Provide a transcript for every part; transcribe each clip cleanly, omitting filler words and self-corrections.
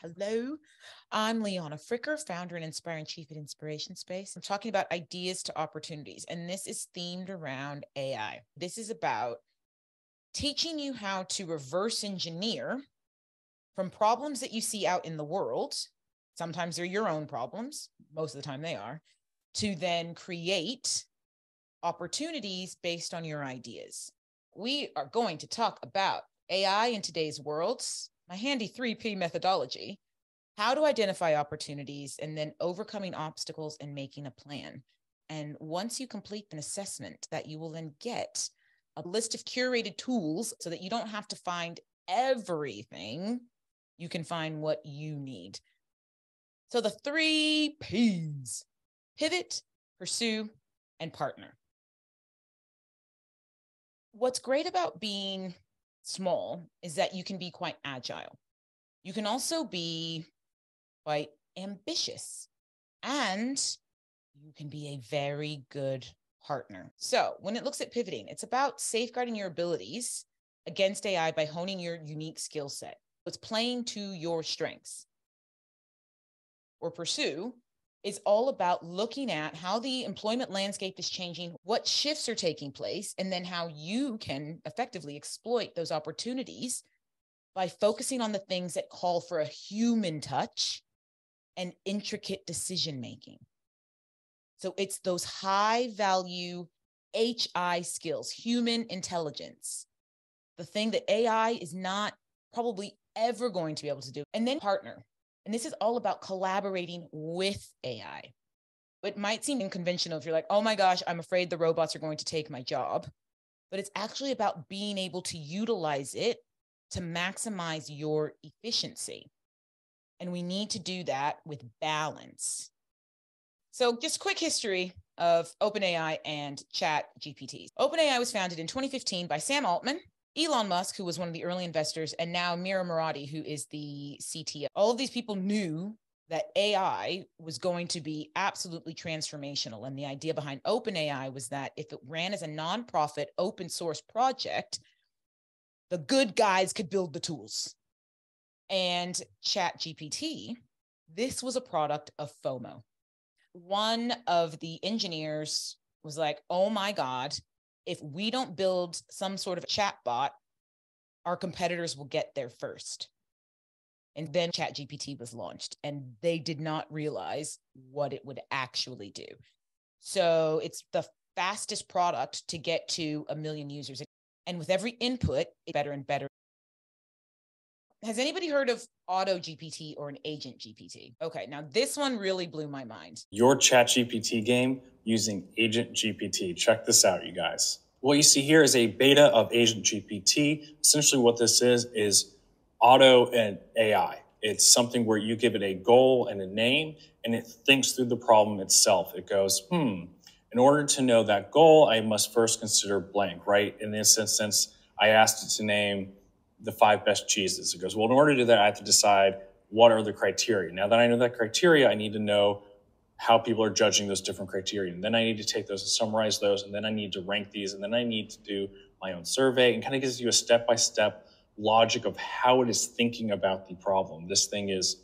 Hello, I'm Leona Fricker, founder and inspiring chief at Inspiration Space. I'm talking about ideas to opportunities, and this is themed around AI. This is about teaching you how to reverse engineer from problems that you see out in the world. Sometimes they're your own problems, most of the time they are, to then create opportunities based on your ideas. We are going to talk about AI in today's world, my handy 3P methodology, how to identify opportunities, and then overcoming obstacles and making a plan. And once you complete an assessment, that you will then get a list of curated tools so that you don't have to find everything. You can find what you need. So the 3Ps: pivot, pursue, and partner. What's great about being small is that you can be quite agile. You can also be quite ambitious, and you can be a very good partner. So when it looks at pivoting, it's about safeguarding your abilities against AI by honing your unique skill set. It's playing to your strengths. Or pursue is all about looking at how the employment landscape is changing, what shifts are taking place, and then how you can effectively exploit those opportunities by focusing on the things that call for a human touch and intricate decision-making. So it's those high value HI skills, human intelligence, the thing that AI is not probably ever going to be able to do. And then partner. And this is all about collaborating with AI. It might seem unconventional if you're like, oh my gosh, I'm afraid the robots are going to take my job. But it's actually about being able to utilize it to maximize your efficiency. And we need to do that with balance. So just quick history of OpenAI and ChatGPT. OpenAI was founded in 2015 by Sam Altman, Elon Musk, who was one of the early investors, and now Mira Murati, who is the CTO. All of these people knew that AI was going to be absolutely transformational. And the idea behind OpenAI was that if it ran as a nonprofit open source project, the good guys could build the tools. And ChatGPT, this was a product of FOMO. One of the engineers was like, oh my God, if we don't build some sort of chat bot, our competitors will get there first. And then ChatGPT was launched, and they did not realize what it would actually do. So it's the fastest product to get to 1 million users. And with every input, it's better and better. Has anybody heard of Auto GPT or an Agent GPT? Okay, now this one really blew my mind. Your ChatGPT game using Agent GPT. Check this out, you guys. What you see here is a beta of Agent GPT. Essentially what this is auto and AI. It's something where you give it a goal and a name, and it thinks through the problem itself. It goes, in order to know that goal, I must first consider blank, right? In this instance, I asked it to name the 5 best cheeses. It goes, well, in order to do that, I have to decide what are the criteria. Now that I know that criteria, I need to know how people are judging those different criteria. And then I need to take those and summarize those. And then I need to rank these. And then I need to do my own survey, and kind of gives you a step-by-step logic of how it is thinking about the problem. This thing is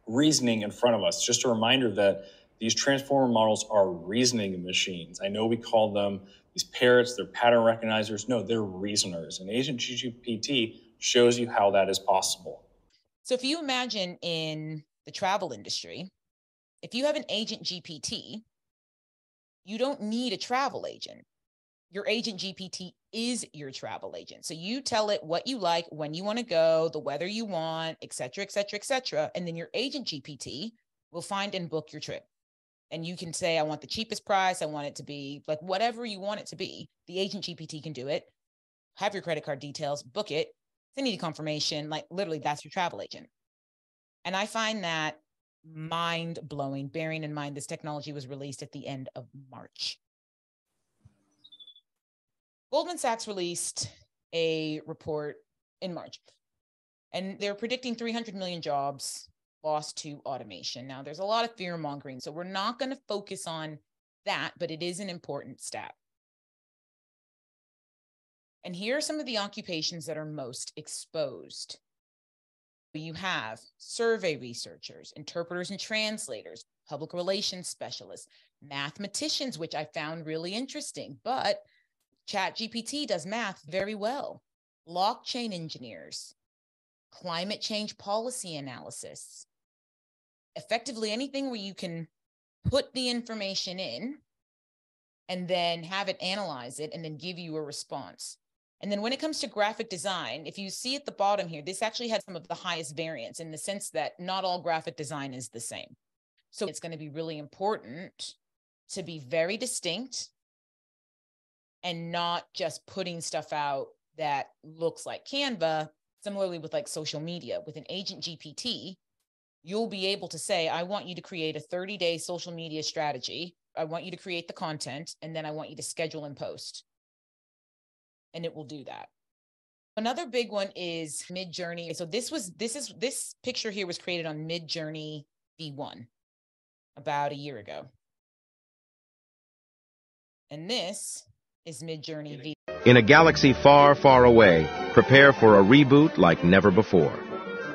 reasoning in front of us. Just a reminder that these transformer models are reasoning machines. I know we call them these parrots, they're pattern recognizers. No, they're reasoners. And Agent GPT shows you how that is possible. So if you imagine in the travel industry, if you have an Agent GPT, you don't need a travel agent. Your Agent GPT is your travel agent. So you tell it what you like, when you want to go, the weather you want, et cetera, et cetera, et cetera. And then your Agent GPT will find and book your trip. And you can say, I want the cheapest price. I want it to be like whatever you want it to be. The Agent GPT can do it. Have your credit card details, book it, send you the confirmation. Like literally, that's your travel agent. And I find that mind blowing, bearing in mind this technology was released at the end of March. Goldman Sachs released a report in March, and they're predicting 300 million jobs lost to automation. Now, there's a lot of fear mongering, so we're not going to focus on that, but it is an important stat. And here are some of the occupations that are most exposed. You have survey researchers, interpreters and translators, public relations specialists, mathematicians, which I found really interesting, but ChatGPT does math very well, blockchain engineers, climate change policy analysis, effectively anything where you can put the information in and then have it analyze it and then give you a response. And then when it comes to graphic design, if you see at the bottom here, this actually had some of the highest variance in the sense that not all graphic design is the same. So it's going to be really important to be very distinct and not just putting stuff out that looks like Canva. Similarly with like social media, with an agent GPT, you'll be able to say, I want you to create a 30-day social media strategy. I want you to create the content, and then I want you to schedule and post. And it will do that. Another big one is Midjourney. So this picture here was created on Midjourney V1 about a year ago. And this is Midjourney V. In a galaxy far, far away, prepare for a reboot like never before.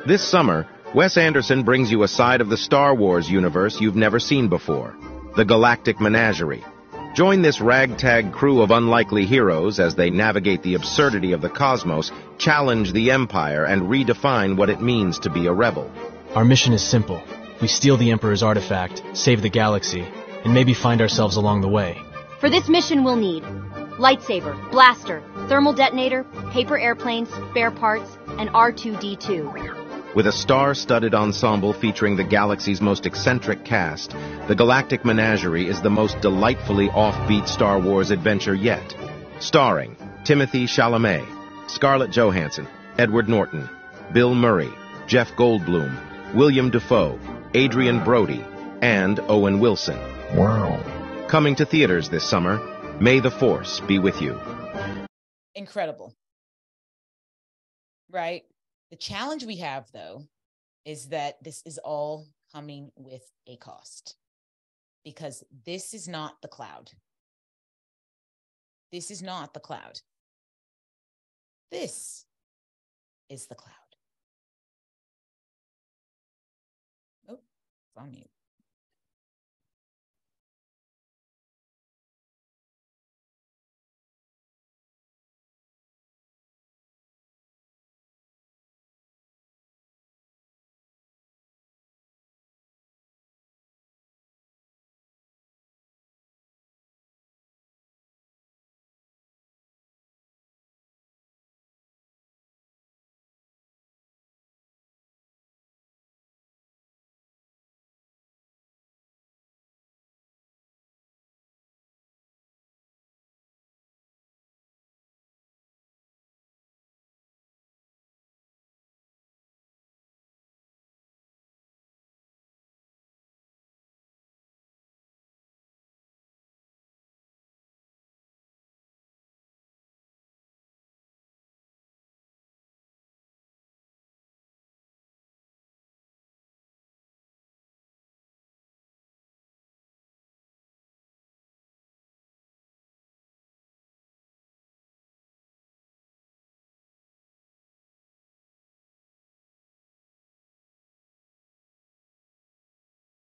This summer, Wes Anderson brings you a side of the Star Wars universe you've never seen before, the Galactic Menagerie. Join this ragtag crew of unlikely heroes as they navigate the absurdity of the cosmos, challenge the Empire, and redefine what it means to be a rebel. Our mission is simple. We steal the Emperor's artifact, save the galaxy, and maybe find ourselves along the way. For this mission, we'll need lightsaber, blaster, thermal detonator, paper airplanes, spare parts, and R2-D2. With a star-studded ensemble featuring the galaxy's most eccentric cast, the Galactic Menagerie is the most delightfully offbeat Star Wars adventure yet. Starring Timothée Chalamet, Scarlett Johansson, Edward Norton, Bill Murray, Jeff Goldblum, William Dafoe, Adrian Brody, and Owen Wilson. Wow. Coming to theaters this summer, may the Force be with you. Incredible. Right? The challenge we have, though, is that this is all coming with a cost, because this is not the cloud. This is not the cloud. This is the cloud. Oh, it's on mute.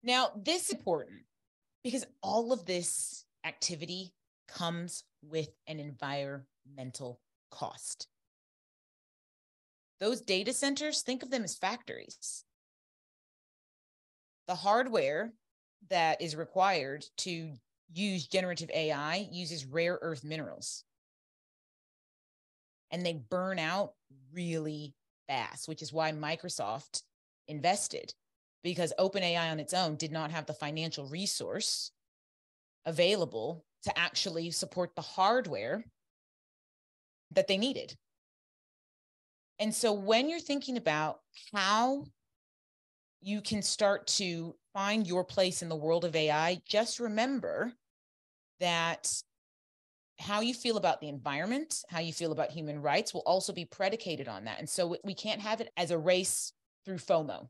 Now, this is important because all of this activity comes with an environmental cost. Those data centers, think of them as factories. The hardware that is required to use generative AI uses rare earth minerals. And they burn out really fast, which is why Microsoft invested, because OpenAI on its own did not have the financial resource available to actually support the hardware that they needed. And so when you're thinking about how you can start to find your place in the world of AI, just remember that how you feel about the environment, how you feel about human rights will also be predicated on that. And so we can't have it as a race through FOMO,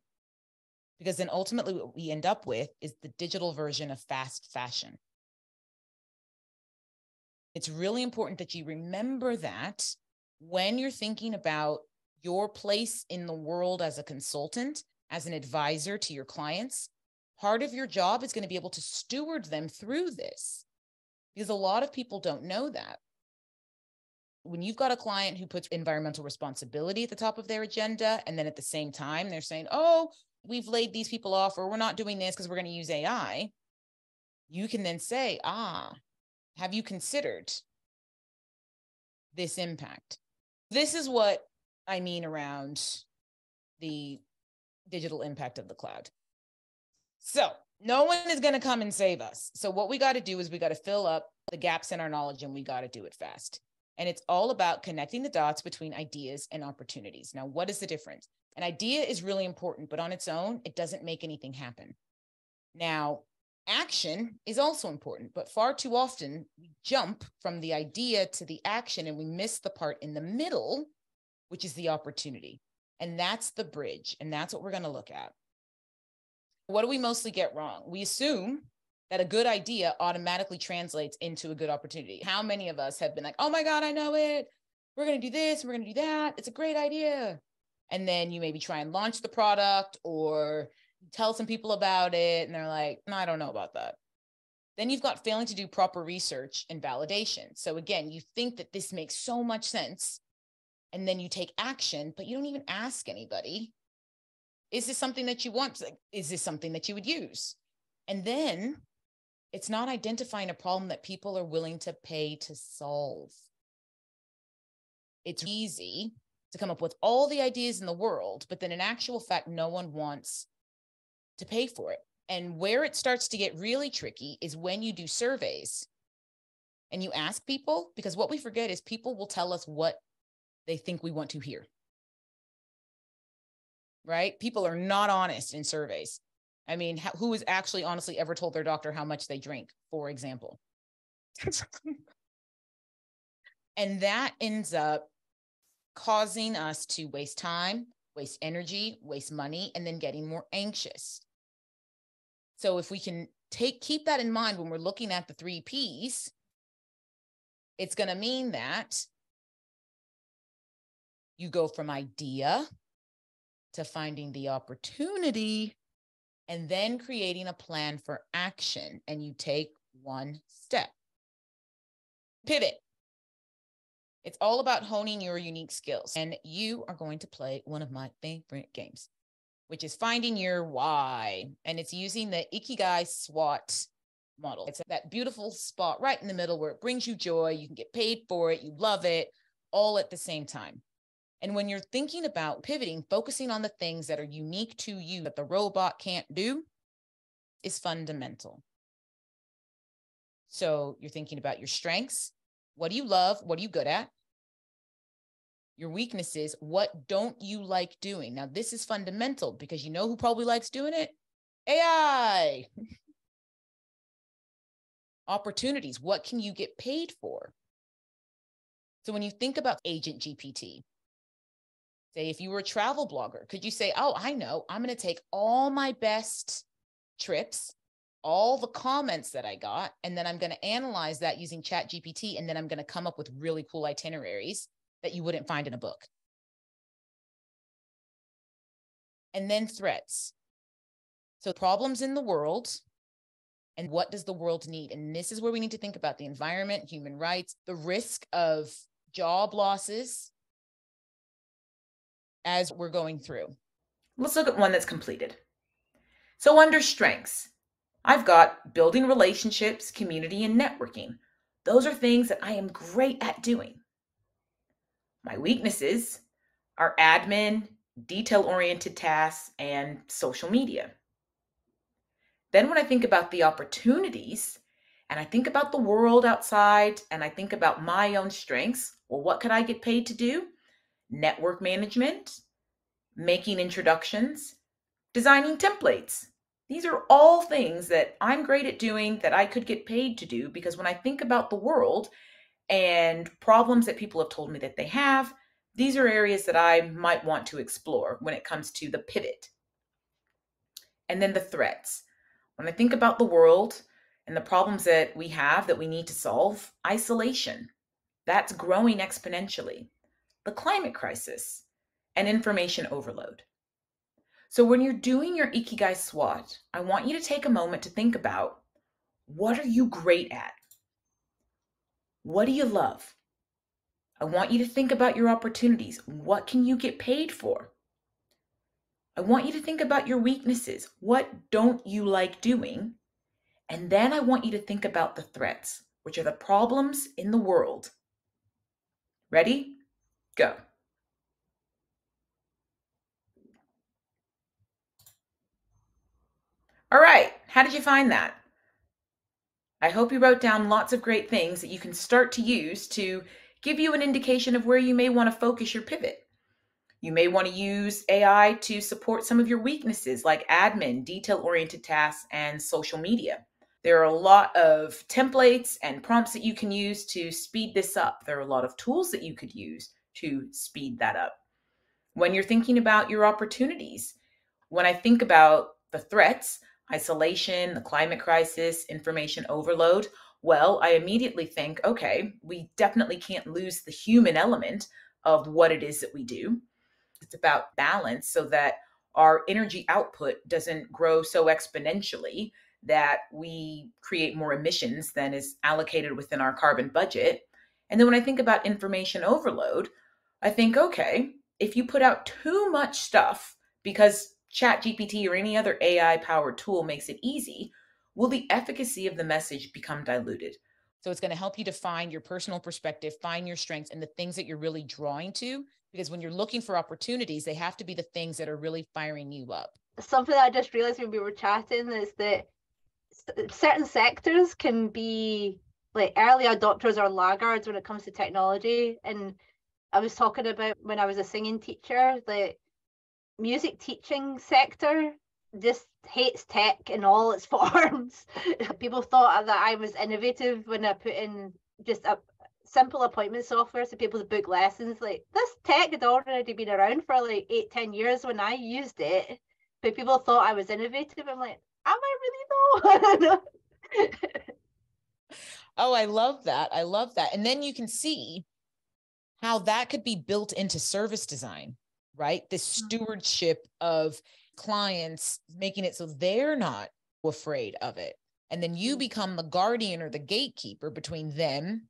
because then ultimately what we end up with is the digital version of fast fashion. It's really important that you remember that when you're thinking about your place in the world as a consultant, as an advisor to your clients, part of your job is going to be able to steward them through this, because a lot of people don't know that. When you've got a client who puts environmental responsibility at the top of their agenda, and then at the same time, they're saying, oh, we've laid these people off, or we're not doing this because we're going to use AI, you can then say, have you considered this impact? This is what I mean around the digital impact of the cloud. So no one is going to come and save us. So what we got to do is we got to fill up the gaps in our knowledge, and we got to do it fast. And it's all about connecting the dots between ideas and opportunities. Now, what is the difference? An idea is really important, but on its own, it doesn't make anything happen. Now, action is also important, but far too often we jump from the idea to the action and we miss the part in the middle, which is the opportunity. And that's the bridge. And that's what we're going to look at. What do we mostly get wrong? We assume that a good idea automatically translates into a good opportunity. How many of us have been like, oh my God, I know it. We're going to do this. We're going to do that. It's a great idea. And then you maybe try and launch the product or tell some people about it. And they're like, no, I don't know about that. Then you've got failing to do proper research and validation. So again, you think that this makes so much sense. And then you take action, but you don't even ask anybody. Is this something that you want? Is this something that you would use? And then it's not identifying a problem that people are willing to pay to solve. It's easy to come up with all the ideas in the world, but then in actual fact, no one wants to pay for it. And where it starts to get really tricky is when you do surveys and you ask people, because what we forget is people will tell us what they think we want to hear. Right? People are not honest in surveys. I mean, who has actually honestly ever told their doctor how much they drink, for example? And that ends up causing us to waste time, waste energy, waste money, and then getting more anxious. So if we can keep that in mind when we're looking at the 3 Ps, it's going to mean that you go from idea to finding the opportunity and then creating a plan for action. And you take one step. Pivot. It's all about honing your unique skills. And you are going to play one of my favorite games, which is finding your why. And it's using the Ikigai SWOT model. It's that beautiful spot right in the middle where it brings you joy. You can get paid for it. You love it all at the same time. And when you're thinking about pivoting, focusing on the things that are unique to you that the robot can't do is fundamental. So you're thinking about your strengths. What do you love? What are you good at? Your weaknesses. What don't you like doing? Now, this is fundamental because you know who probably likes doing it? AI. Opportunities. What can you get paid for? So when you think about Agent GPT, say if you were a travel blogger, could you say, oh, I know, I'm going to take all my best trips, all the comments that I got, and then I'm going to analyze that using ChatGPT, and then I'm going to come up with really cool itineraries that you wouldn't find in a book. And then threats. So problems in the world, and what does the world need? And this is where we need to think about the environment, human rights, the risk of job losses as we're going through. Let's look at one that's completed. So under strengths, I've got building relationships, community, and networking. Those are things that I am great at doing. My weaknesses are admin, detail-oriented tasks, and social media. Then when I think about the opportunities, and I think about the world outside, and I think about my own strengths, well, what could I get paid to do? Network management, making introductions, designing templates. These are all things that I'm great at doing that I could get paid to do, because when I think about the world and problems that people have told me that they have, these are areas that I might want to explore when it comes to the pivot. And then the threats. When I think about the world and the problems that we have that we need to solve, isolation, that's growing exponentially. The climate crisis, and information overload. So when you're doing your Ikigai SWOT, I want you to take a moment to think about, what are you great at? What do you love? I want you to think about your opportunities. What can you get paid for? I want you to think about your weaknesses. What don't you like doing? And then I want you to think about the threats, which are the problems in the world. Ready? Go. All right, how did you find that? I hope you wrote down lots of great things that you can start to use to give you an indication of where you may want to focus your pivot. You may want to use AI to support some of your weaknesses like admin, detail-oriented tasks, and social media. There are a lot of templates and prompts that you can use to speed this up. There are a lot of tools that you could use to speed that up. When you're thinking about your opportunities, when I think about the threats, isolation, the climate crisis, information overload, well, I immediately think, okay, we definitely can't lose the human element of what it is that we do. It's about balance so that our energy output doesn't grow so exponentially that we create more emissions than is allocated within our carbon budget. And then when I think about information overload, I think, okay, if you put out too much stuff because ChatGPT or any other AI powered tool makes it easy, will the efficacy of the message become diluted? So it's going to help you to find your personal perspective, find your strengths and the things that you're really drawing to. Because when you're looking for opportunities, they have to be the things that are really firing you up. Something that I just realized when we were chatting is that certain sectors can be like early adopters or laggards when it comes to technology. And I was talking about when I was a singing teacher, the music teaching sector just hates tech in all its forms. People thought that I was innovative when I put in just a simple appointment software so people to book lessons. Like, this tech had already been around for like 8-10 years when I used it, but people thought I was innovative. I'm like, am I really though? Oh, I love that. I love that. And then you can see how that could be built into service design, right? The stewardship of clients, making it so they're not afraid of it. And then you become the guardian or the gatekeeper between them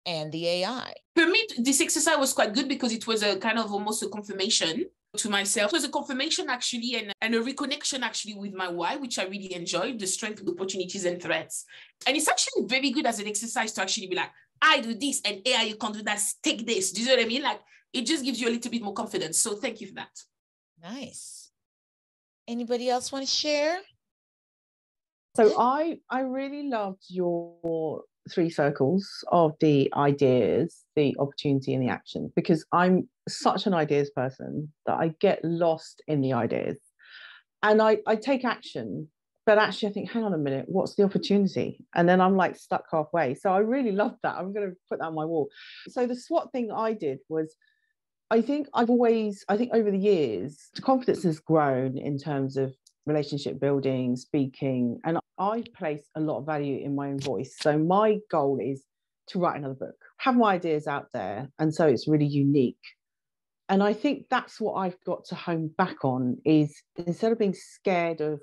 and the AI. For me, this exercise was quite good because it was a kind of almost a confirmation to myself. It was a confirmation actually and a reconnection actually with my why, which I really enjoyed, the strength, opportunities and threats. And it's actually very good as an exercise to actually be like, I do this and AI, you can do that, take this. Do you know what I mean? Like, it just gives you a little bit more confidence. So thank you for that. Nice. Anybody else want to share? So I really loved your 3 circles of the ideas, the opportunity and the action, because I'm such an ideas person that I get lost in the ideas and I take action, but actually I think, hang on a minute, what's the opportunity? And then I'm like stuck halfway. So I really loved that. I'm going to put that on my wall. So the SWOT thing I did was, I think over the years, the confidence has grown in terms of relationship building, speaking, and I place a lot of value in my own voice. So my goal is to write another book, have my ideas out there, and so it's really unique. And I think that's what I've got to hone back on, is instead of being scared of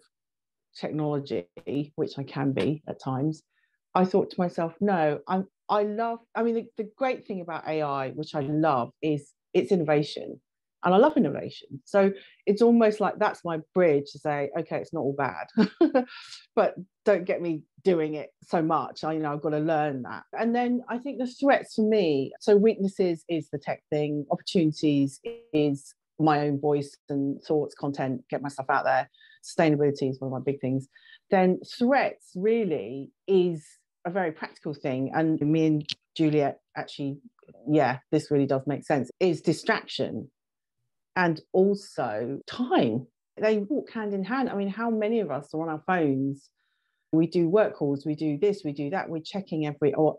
technology, which I can be at times, I thought to myself, no, the great thing about AI, which I love, is it's innovation. And I love innovation. So it's almost like that's my bridge to say, okay, it's not all bad, but don't get me doing it so much. I've got to learn that. And then I think the threats for me, so weaknesses is the tech thing, opportunities is my own voice and thoughts, content, get myself out there. Sustainability is one of my big things. Then threats really is a very practical thing. And me and Juliet actually, yeah, this really does make sense, is distraction. And also time. They walk hand in hand. I mean, how many of us are on our phones? We do work calls, we do this, we do that. We're checking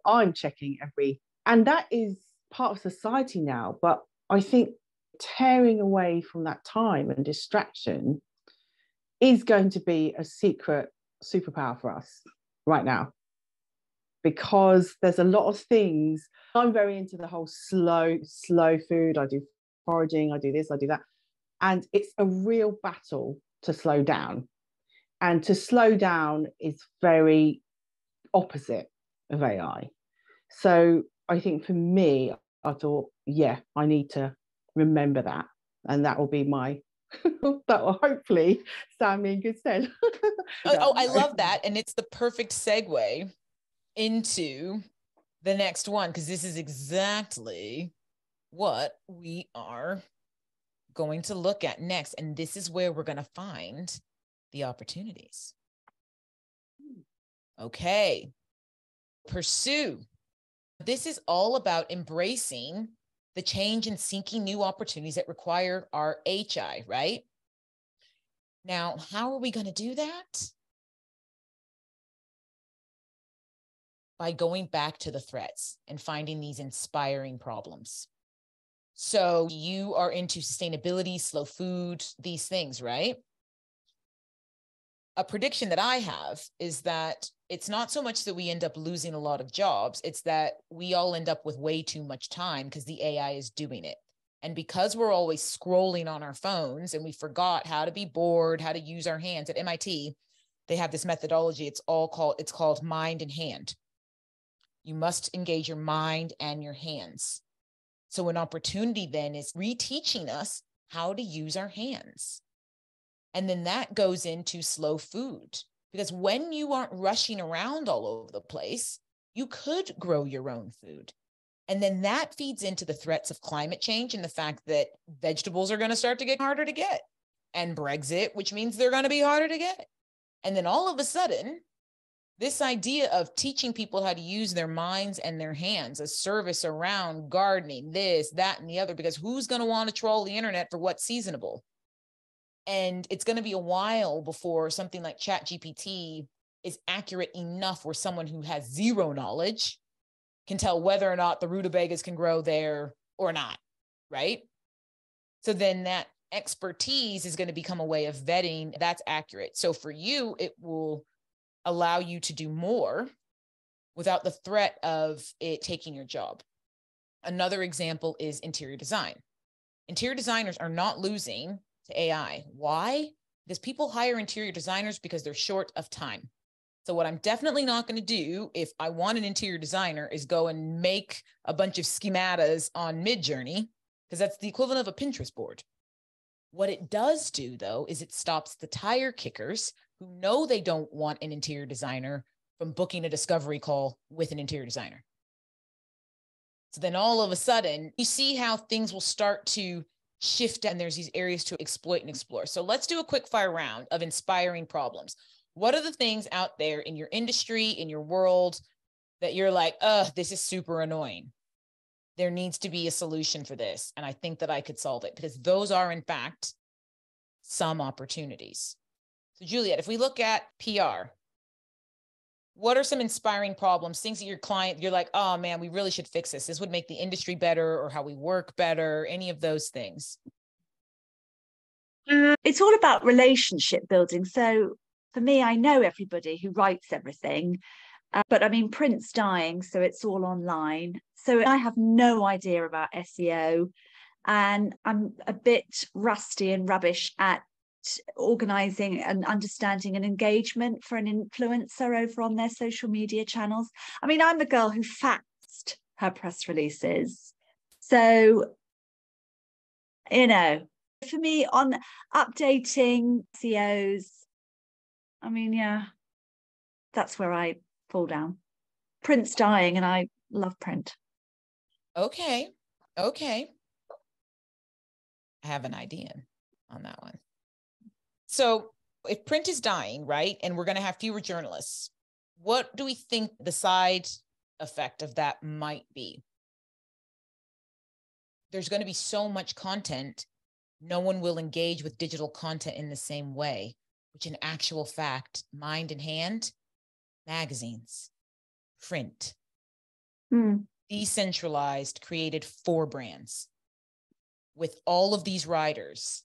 I'm checking every, and that is part of society now. But I think tearing away from that time and distraction is going to be a secret superpower for us right now. Because there's a lot of things. I'm very into the whole slow food. I do foraging, I do this, I do that. And it's a real battle to slow down. And to slow down is very opposite of AI. So I think for me, I thought, yeah, I need to remember that. And that will be my, that will hopefully stand me in good stead. I love that. And it's the perfect segue into the next one, because this is exactly what we are going to look at next. And this is where we're going to find the opportunities. Okay. Pursue. This is all about embracing the change and seeking new opportunities that require our HI, right? Now, how are we going to do that? By going back to the threats and finding these inspiring problems. So you are into sustainability, slow food, these things, right? A prediction that I have is that it's not so much that we end up losing a lot of jobs, it's that we all end up with way too much time because the AI is doing it. And because we're always scrolling on our phones and we forgot how to be bored, how to use our hands. At MIT, they have this methodology. It's called mind and hand. You must engage your mind and your hands. So an opportunity then is reteaching us how to use our hands. And then that goes into slow food, because when you aren't rushing around all over the place, you could grow your own food. And then that feeds into the threats of climate change and the fact that vegetables are going to start to get harder to get, and Brexit, which means they're going to be harder to get. And then all of a sudden, this idea of teaching people how to use their minds and their hands, a service around gardening, this, that, and the other, because who's going to want to troll the internet for what's seasonable? And it's going to be a while before something like ChatGPT is accurate enough where someone who has zero knowledge can tell whether or not the rutabagas can grow there or not, right? So then that expertise is going to become a way of vetting that's accurate. So for you, it will allow you to do more without the threat of it taking your job. Another example is interior design. Interior designers are not losing to AI. Why? Because people hire interior designers because they're short of time. So what I'm definitely not going to do if I want an interior designer is go and make a bunch of schematas on Midjourney, because that's the equivalent of a Pinterest board. What it does do, though, is it stops the tire kickers who know they don't want an interior designer from booking a discovery call with an interior designer. So then all of a sudden, you see how things will start to shift and there's these areas to exploit and explore. So let's do a quick fire round of inspiring problems. What are the things out there in your industry, in your world, that you're like, this is super annoying? There needs to be a solution for this. And I think that I could solve it, because those are, in fact, some opportunities. So Juliet, if we look at PR, what are some inspiring problems, things that your client, you're like, oh man, we really should fix this. This would make the industry better, or how we work better, any of those things? It's all about relationship building. So for me, I know everybody who writes everything, but I mean, print's dying, so it's all online. So I have no idea about SEO, and I'm a bit rusty and rubbish at organizing and understanding an engagement for an influencer over on their social media channels. I mean, I'm the girl who faxed her press releases. So, for me, on updating SEOs, I mean, yeah, that's where I fall down. Print's dying and I love print. Okay. I have an idea on that one. So if print is dying, right, and we're going to have fewer journalists, what do we think the side effect of that might be? There's going to be so much content, no one will engage with digital content in the same way, which in actual fact, mind and hand, magazines, print, decentralized, created for brands, with all of these writers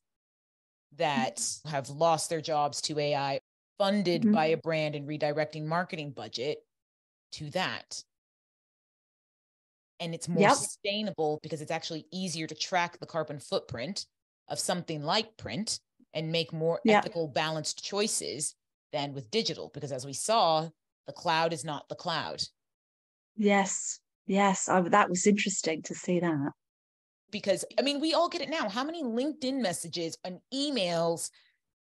that have lost their jobs to AI, funded by a brand and redirecting marketing budget to that. and it's more sustainable because it's actually easier to track the carbon footprint of something like print and make more ethical, balanced choices than with digital. Because as we saw, the cloud is not the cloud. Yes. That was interesting to see that. Because, I mean, we all get it now. How many LinkedIn messages and emails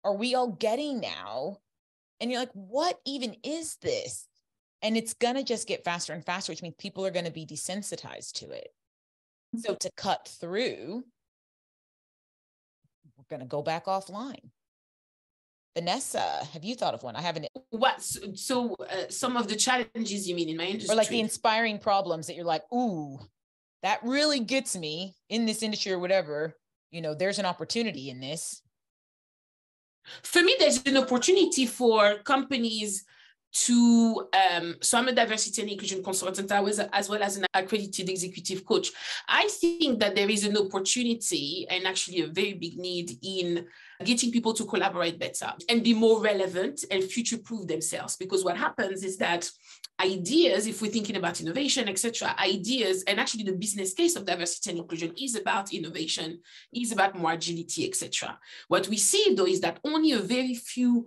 are we all getting now? And you're like, what even is this? And it's going to just get faster and faster, which means people are going to be desensitized to it. So to cut through, we're going to go back offline. Vanessa, have you thought of one? I haven't. What? So some of the challenges you mean in my industry? Or like the inspiring problems that you're like, ooh, that really gets me in this industry or whatever. You know, there's an opportunity in this. For me, there's an opportunity for companies to, so I'm a diversity and inclusion consultant, as well as an accredited executive coach. I think that there is an opportunity and actually a very big need in getting people to collaborate better and be more relevant and future-proof themselves. Because what happens is that ideas, if we're thinking about innovation, etc., ideas, and actually the business case of diversity and inclusion is about innovation, is about more agility, etc. What we see, though, is that only a very few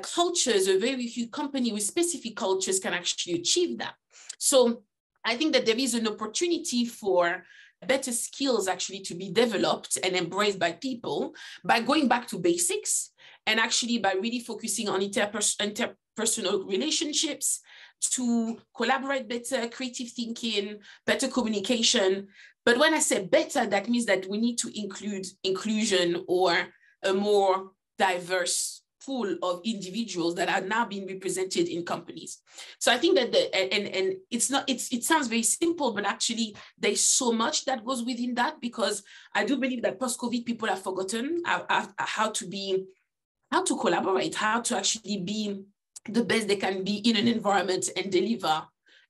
cultures, a very few companies with specific cultures can actually achieve that. So I think that there is an opportunity for better skills actually to be developed and embraced by people by going back to basics and actually by really focusing on interpersonal relationships to collaborate better, creative thinking, better communication. But when I say better, that means that we need to include inclusion or a more diverse pool of individuals that are now being represented in companies. So I think that and it's not, it sounds very simple, but actually there's so much that goes within that, because I do believe that post-COVID people have forgotten how to collaborate, how to actually be the best they can be in an environment and deliver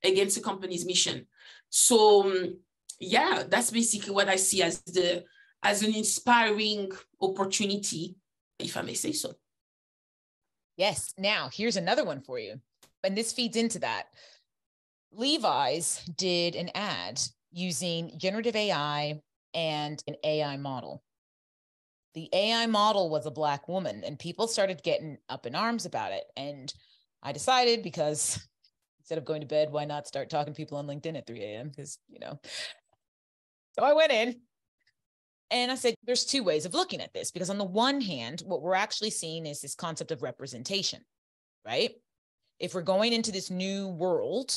against a company's mission. So yeah, that's basically what I see as an inspiring opportunity, if I may say so. Yes. Now, here's another one for you. And this feeds into that. Levi's did an ad using generative AI and an AI model. The AI model was a Black woman, and people started getting up in arms about it. And I decided, because instead of going to bed, why not start talking to people on LinkedIn at 3 a.m.? Because, you know, so I went in. And I said, there's two ways of looking at this, because on the one hand, what we're actually seeing is this concept of representation, right? If we're going into this new world,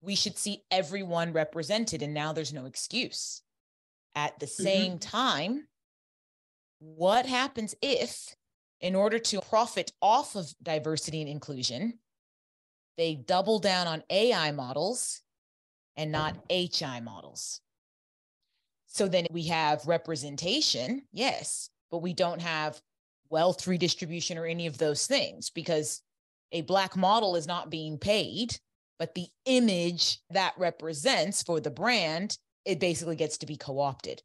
we should see everyone represented, and now there's no excuse. At the same time, what happens if, in order to profit off of diversity and inclusion, they double down on AI models and not HI models? So then we have representation, yes, but we don't have wealth redistribution or any of those things, because a Black model is not being paid, but the image that represents for the brand, it basically gets to be co-opted.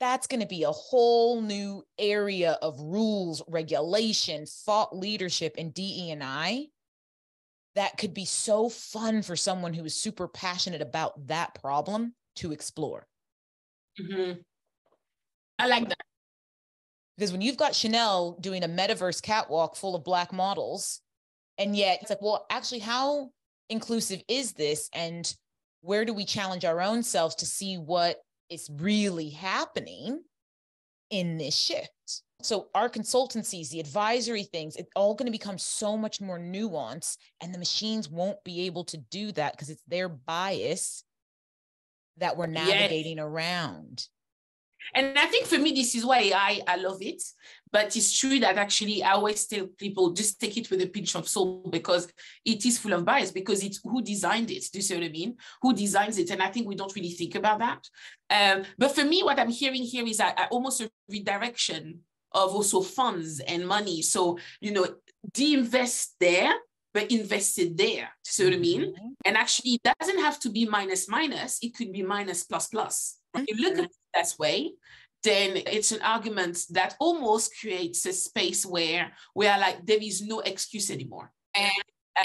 That's going to be a whole new area of rules, regulation, thought leadership, and DE&I that could be so fun for someone who is super passionate about that problem to explore. I like that. Because when you've got Chanel doing a metaverse catwalk full of Black models, and yet it's like, well, actually, how inclusive is this? And where do we challenge our own selves to see what is really happening in this shift? So our consultancies, the advisory things, it's all going to become so much more nuanced, and the machines won't be able to do that because it's their bias that we're navigating around. And I think for me, this is why I love it. But it's true that actually I always tell people, just take it with a pinch of salt, because it is full of bias, because it's who designed it. Do you see what I mean? Who designs it? And I think we don't really think about that. But for me, what I'm hearing here is almost a redirection of also funds and money. So, you know, de-invest there, but invested there. Do you see what I mean? And actually, it doesn't have to be minus, it could be minus plus. If you look at it that way, then it's an argument that almost creates a space where we are like, there is no excuse anymore. And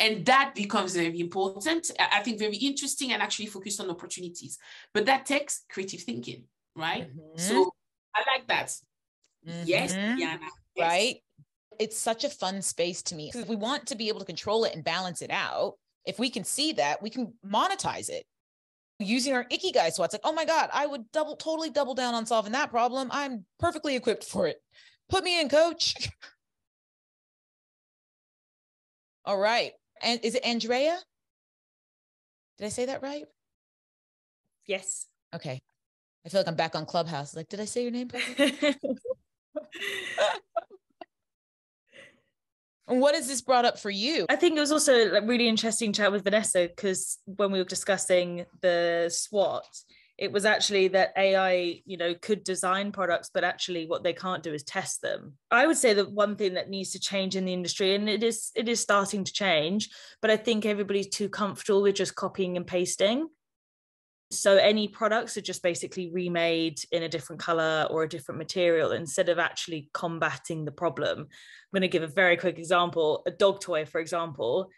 And that becomes very important, I think very interesting, and actually focused on opportunities. But that takes creative thinking, right? So I like that. Yes, Diana. Yes. Right? It's such a fun space to me. Because if we want to be able to control it and balance it out, if we can see that, we can monetize it. Using our Ikigai SWOT, it's like, oh my God, I would totally double down on solving that problem. I'm perfectly equipped for it. Put me in, coach. All right. And is it Andrea? Did I say that right? Yes. Okay. I feel like I'm back on Clubhouse. Like, did I say your name? And what has this brought up for you? I think it was also a really interesting chat with Vanessa, because when we were discussing the SWOT, it was actually that AI, could design products, but actually what they can't do is test them. I would say that one thing that needs to change in the industry, and it is starting to change, but I think everybody's too comfortable with just copying and pasting. So any products are just basically remade in a different color or a different material instead of actually combating the problem. I'm going to give a very quick example. A dog toy, for example,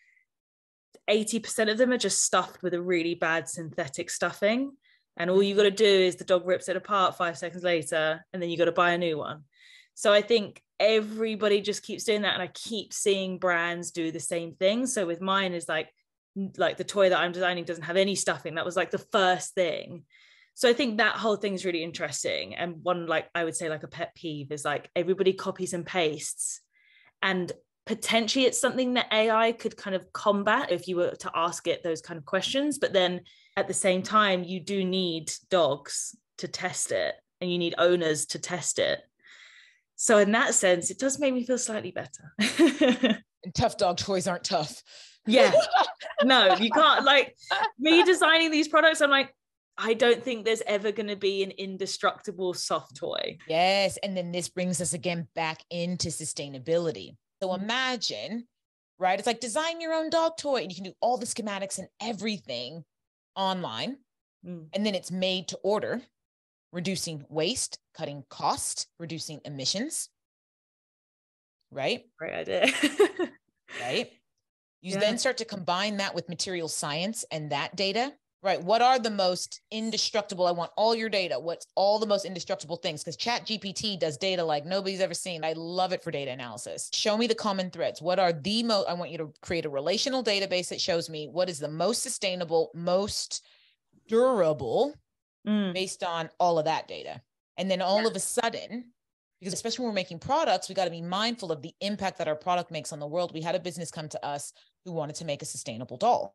80% of them are just stuffed with a really bad synthetic stuffing. And all you got to do is the dog rips it apart 5 seconds later, and then you got to buy a new one. So I think everybody just keeps doing that. And I keep seeing brands do the same thing. So with mine is like the toy that I'm designing doesn't have any stuffing. That was like the first thing. So I think that whole thing is really interesting. And one, I would say a pet peeve is everybody copies and pastes, and potentially it's something that AI could kind of combat if you were to ask it those kind of questions. But then at the same time, you do need dogs to test it, and you need owners to test it. So in that sense, it does make me feel slightly better. And tough dog toys aren't tough. Yeah. No, you can't. Me designing these products, I'm like, I don't think there's ever going to be an indestructible soft toy. Yes. And then this brings us again back into sustainability. So imagine, right? It's like design your own dog toy, and you can do all the schematics and everything online. And then it's made to order, reducing waste, cutting cost, reducing emissions. Right? Great idea. Right? You then start to combine that with material science and that data, right? What are the most indestructible? I want all your data. What's all the most indestructible things? Because ChatGPT does data like nobody's ever seen. I love it for data analysis. Show me the common threads. What are the most, I want you to create a relational database that shows me what is the most sustainable, most durable based on all of that data. And then all of a sudden, because especially when we're making products, we got to be mindful of the impact that our product makes on the world. We had a business come to us who wanted to make a sustainable doll.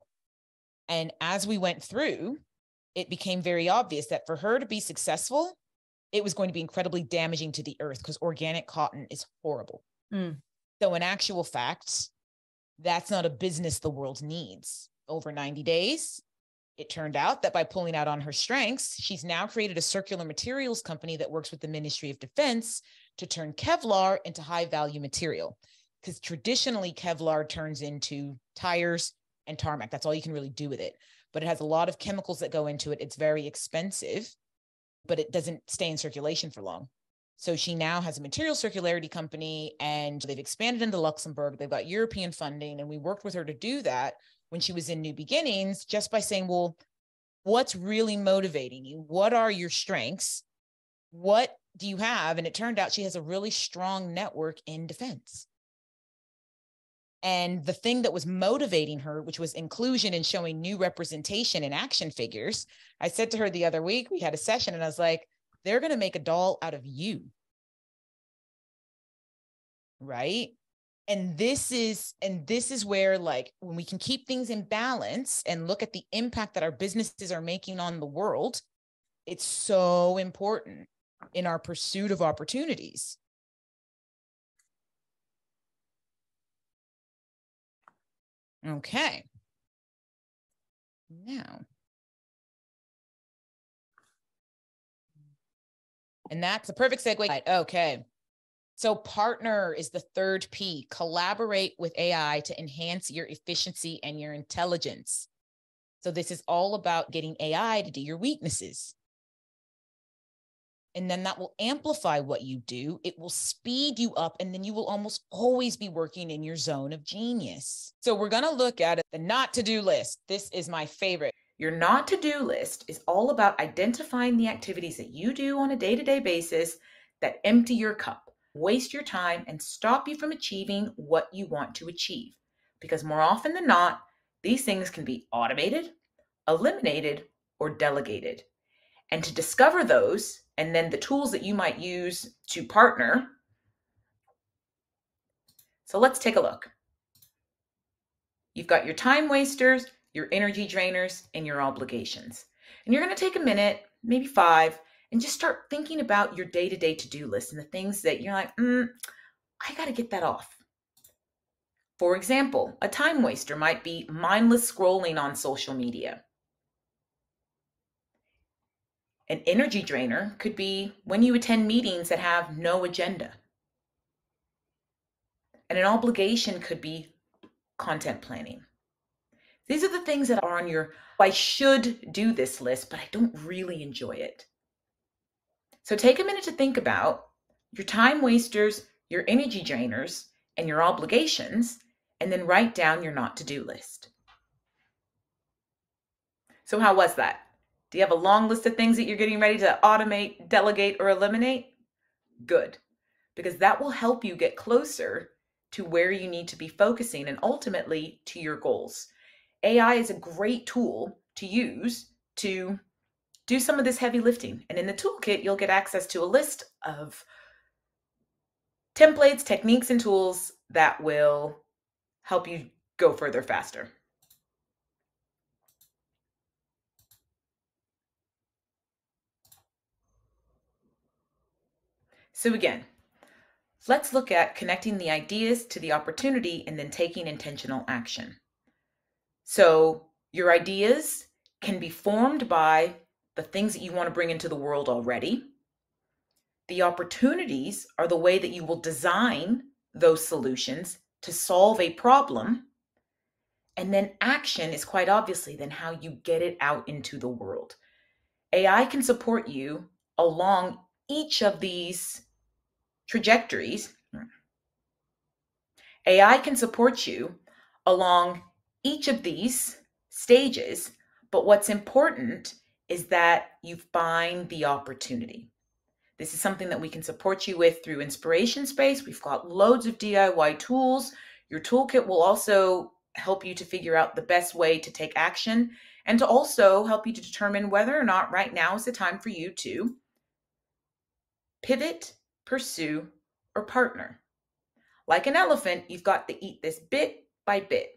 And as we went through, it became very obvious that for her to be successful, it was going to be incredibly damaging to the earth, because organic cotton is horrible. So in actual fact, that's not a business the world needs. Over 90 days, it turned out that by pulling out on her strengths, she's now created a circular materials company that works with the Ministry of Defense to turn Kevlar into high value material. Because traditionally Kevlar turns into tires and tarmac. That's all you can really do with it. But it has a lot of chemicals that go into it. It's very expensive, but it doesn't stay in circulation for long. So she now has a material circularity company, and they've expanded into Luxembourg. They've got European funding, and we worked with her to do that when she was in New Beginnings, just by saying, well, what's really motivating you? What are your strengths? What do you have? And it turned out she has a really strong network in defense. And the thing that was motivating her, which was inclusion and showing new representation in action figures, I said to her the other week, we had a session, and I was like, they're going to make a doll out of you. Right? And this is where, when we can keep things in balance and look at the impact that our businesses are making on the world, it's so important in our pursuit of opportunities. Okay. Now, and that's a perfect segue. Okay. So partner is the third P. Collaborate with AI to enhance your efficiency and your intelligence. So this is all about getting AI to do your weaknesses. And then that will amplify what you do. It will speed you up, and then you will almost always be working in your zone of genius. So we're going to look at the not to-do list. This is my favorite. Your not to-do list is all about identifying the activities that you do on a day-to-day basis that empty your cup, waste your time, and stop you from achieving what you want to achieve. Because more often than not, these things can be automated, eliminated, or delegated. And to discover those, and then the tools that you might use to partner. So let's take a look. You've got your time wasters, your energy drainers, and your obligations. And you're going to take a minute, maybe 5, and just start thinking about your day-to-day to-do list and the things that you're like, I got to get that off. For example, a time waster might be mindless scrolling on social media. An energy drainer could be when you attend meetings that have no agenda. And an obligation could be content planning. These are the things that are on your, I should do this list, but I don't really enjoy it. So take a minute to think about your time wasters, your energy drainers, and your obligations, and then write down your not to-do list. So how was that? Do you have a long list of things that you're getting ready to automate, delegate, or eliminate? Good, because that will help you get closer to where you need to be focusing and ultimately to your goals. AI is a great tool to use to do some of this heavy lifting. And in the toolkit, you'll get access to a list of templates, techniques, and tools that will help you go further faster. So again, let's look at connecting the ideas to the opportunity and then taking intentional action. So your ideas can be formed by the things that you want to bring into the world already. The opportunities are the way that you will design those solutions to solve a problem. And then action is quite obviously then how you get it out into the world. AI can support you along each of these trajectories. AI can support you along each of these stages, but what's important is that you find the opportunity. This is something that we can support you with through Inspiration Space. We've got loads of DIY tools. Your toolkit will also help you to figure out the best way to take action and to also help you to determine whether or not right now is the time for you to pivot, pursue, or partner. Like an elephant, you've got to eat this bit by bit.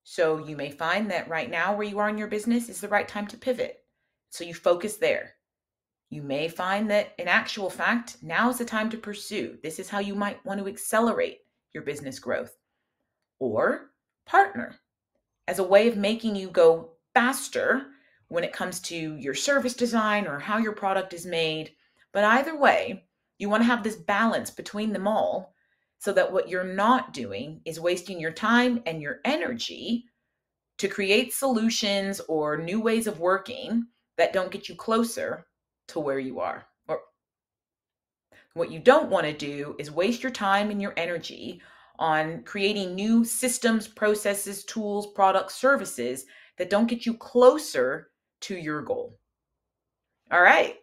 So you may find that right now where you are in your business is the right time to pivot. So you focus there. You may find that in actual fact, now is the time to pursue. This is how you might want to accelerate your business growth. Or partner as a way of making you go faster when it comes to your service design or how your product is made. But either way, you want to have this balance between them all so that what you're not doing is wasting your time and your energy to create solutions or new ways of working that don't get you closer to where you are. Or what you don't want to do is waste your time and your energy on creating new systems, processes, tools, products, services that don't get you closer to your goal. All right.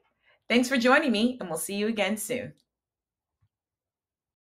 Thanks for joining me, and we'll see you again soon.